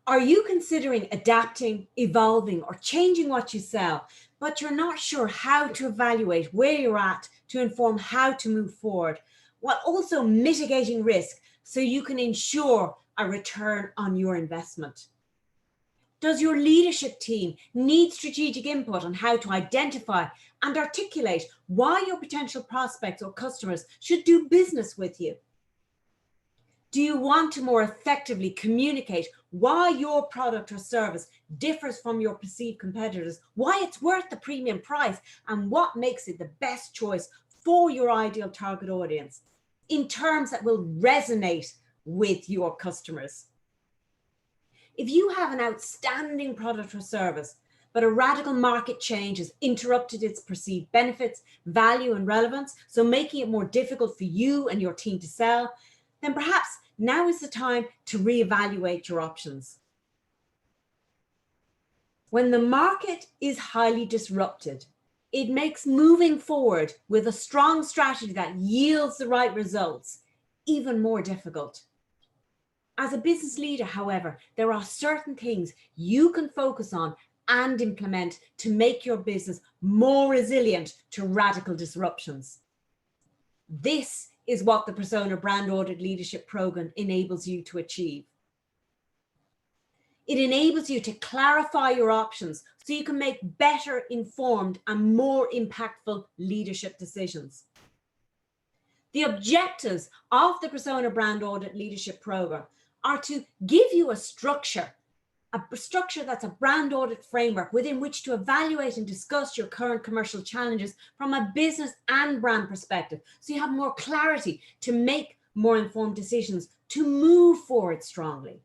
Are you considering adapting, evolving, or changing what you sell, but you're not sure how to evaluate where you're at to inform how to move forward, while also mitigating risk so you can ensure a return on your investment? Does your leadership team need strategic input on how to identify and articulate why your potential prospects or customers should do business with you? Do you want to more effectively communicate why your product or service differs from your perceived competitors, why it's worth the premium price, and what makes it the best choice for your ideal target audience in terms that will resonate with your customers? If you have an outstanding product or service, but a radical market change has interrupted its perceived benefits, value, and relevance, so making it more difficult for you and your team to sell, then perhaps now is the time to reevaluate your options. When the market is highly disrupted, it makes moving forward with a strong strategy that yields the right results even more difficult. As a business leader, however, there are certain things you can focus on and implement to make your business more resilient to radical disruptions. This is what the Persona Brand Audit Leadership Program enables you to achieve. It enables you to clarify your options so you can make better informed and more impactful leadership decisions. The objectives of the Persona Brand Audit Leadership Program are to give you a structure that's a brand audit framework within which to evaluate and discuss your current commercial challenges from a business and brand perspective, so you have more clarity to make more informed decisions to move forward strongly.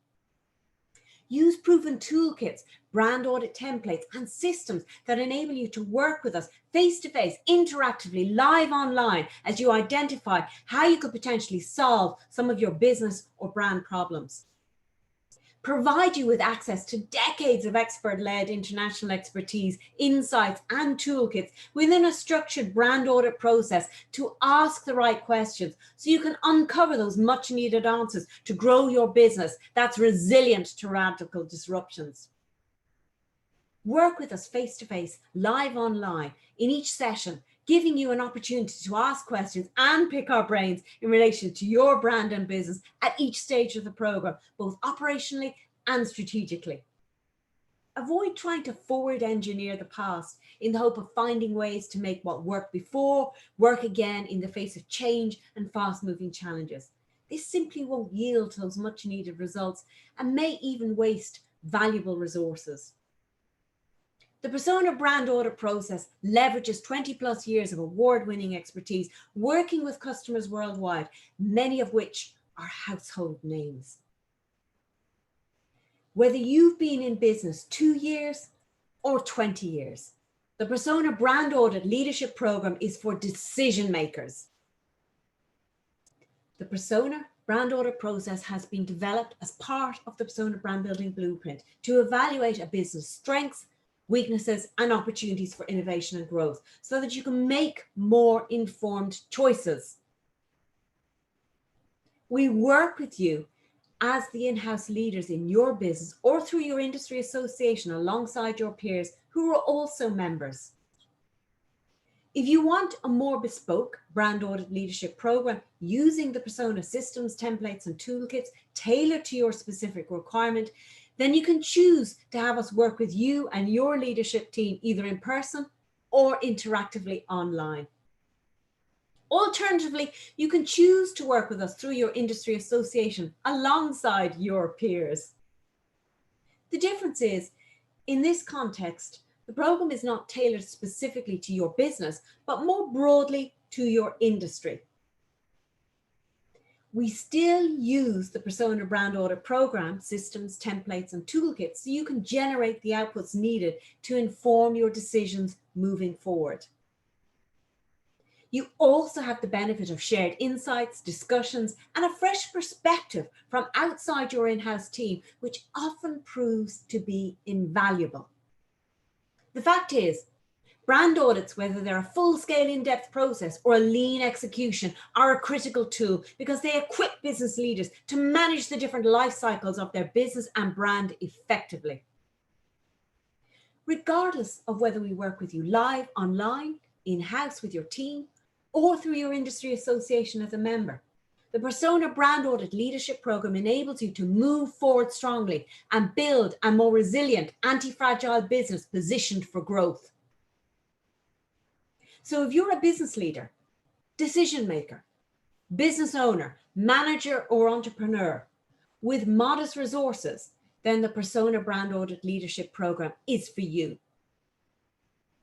Use proven toolkits, brand audit templates, and systems that enable you to work with us face-to-face, interactively, live online, as you identify how you could potentially solve some of your business or brand problems. Provide you with access to decades of expert-led international expertise, insights, and toolkits within a structured brand audit process to ask the right questions so you can uncover those much-needed answers to grow your business that's resilient to radical disruptions. Work with us face-to-face, live online, in each session, giving you an opportunity to ask questions and pick our brains in relation to your brand and business at each stage of the program, both operationally and strategically. Avoid trying to forward engineer the past in the hope of finding ways to make what worked before work again in the face of change and fast-moving challenges. This simply won't yield those much-needed results and may even waste valuable resources. The Persona Brand Audit process leverages 20+ years of award-winning expertise working with customers worldwide, many of which are household names. Whether you've been in business 2 years or 20 years, the Persona Brand Audit Leadership Program is for decision makers. The Persona Brand Audit process has been developed as part of the Persona Brand Building Blueprint to evaluate a business strengths, weaknesses, and opportunities for innovation and growth so that you can make more informed choices. We work with you as the in-house leaders in your business or through your industry association alongside your peers who are also members. If you want a more bespoke brand audit leadership program using the Persona systems, templates, and toolkits tailored to your specific requirement, then you can choose to have us work with you and your leadership team either in person or interactively online. Alternatively, you can choose to work with us through your industry association alongside your peers. The difference is, in this context, the program is not tailored specifically to your business, but more broadly to your industry. We still use the Persona Brand Audit program, systems, templates, and toolkits so you can generate the outputs needed to inform your decisions moving forward. You also have the benefit of shared insights, discussions, and a fresh perspective from outside your in-house team, which often proves to be invaluable. The fact is, Brand audits, whether they're a full-scale in-depth process or a lean execution, are a critical tool because they equip business leaders to manage the different life cycles of their business and brand effectively. Regardless of whether we work with you live, online, in-house with your team, or through your industry association as a member, the Persona Brand Audit Leadership Program enables you to move forward strongly and build a more resilient, anti-fragile business positioned for growth. So if you're a business leader, decision maker, business owner, manager, or entrepreneur with modest resources, then the Persona Brand Audit Leadership Program is for you.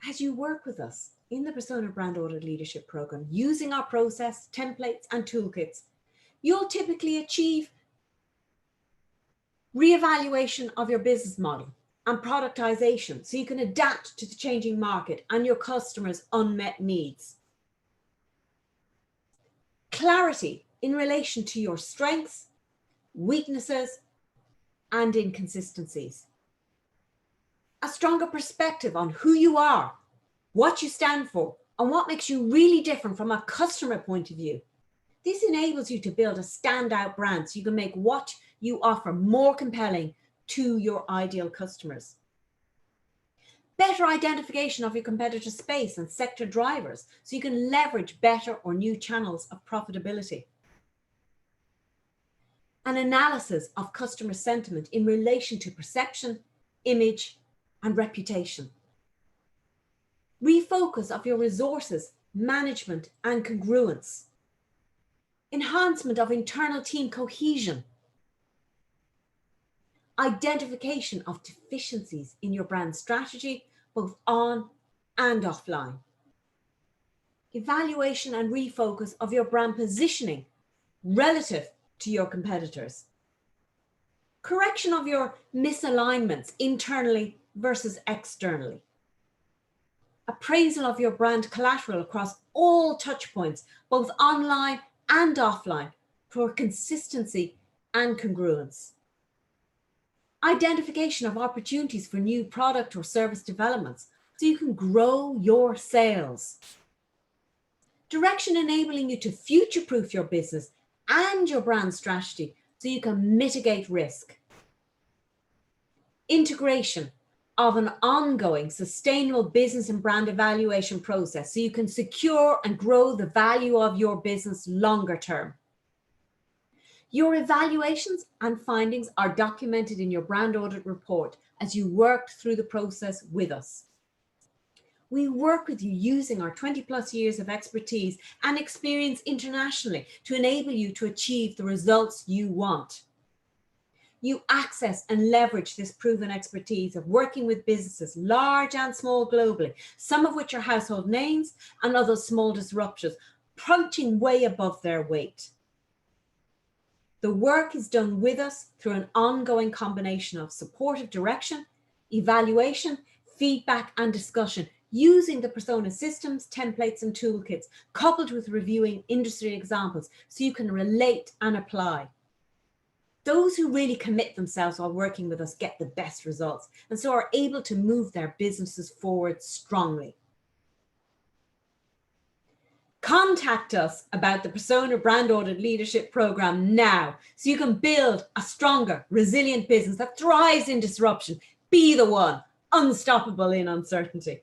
As you work with us in the Persona Brand Audit Leadership Program, using our process, templates, and toolkits, you'll typically achieve reevaluation of your business model and productization so you can adapt to the changing market and your customers' unmet needs. Clarity in relation to your strengths, weaknesses, and inconsistencies. A stronger perspective on who you are, what you stand for, and what makes you really different from a customer point of view. This enables you to build a standout brand so you can make what you offer more compelling to your ideal customers. Better identification of your competitor space and sector drivers so you can leverage better or new channels of profitability. An analysis of customer sentiment in relation to perception, image, and reputation. Refocus of your resources, management, and congruence. Enhancement of internal team cohesion. Identification of deficiencies in your brand strategy, both on and offline. Evaluation and refocus of your brand positioning relative to your competitors. Correction of your misalignments internally versus externally. Appraisal of your brand collateral across all touch points, both online and offline, for consistency and congruence. Identification of opportunities for new product or service developments so you can grow your sales. Direction enabling you to future-proof your business and your brand strategy so you can mitigate risk. Integration of an ongoing sustainable business and brand evaluation process so you can secure and grow the value of your business longer term. Your evaluations and findings are documented in your brand audit report as you worked through the process with us. We work with you using our 20+ years of expertise and experience internationally to enable you to achieve the results you want. You access and leverage this proven expertise of working with businesses, large and small globally, some of which are household names and others small disruptors, punching way above their weight. The work is done with us through an ongoing combination of supportive direction, evaluation, feedback, and discussion, using the Persona systems, templates, and toolkits, coupled with reviewing industry examples so you can relate and apply. Those who really commit themselves while working with us get the best results and so are able to move their businesses forward strongly. Contact us about the Persona Brand Audit Leadership Program now so you can build a stronger, resilient business that thrives in disruption. Be the one, unstoppable in uncertainty.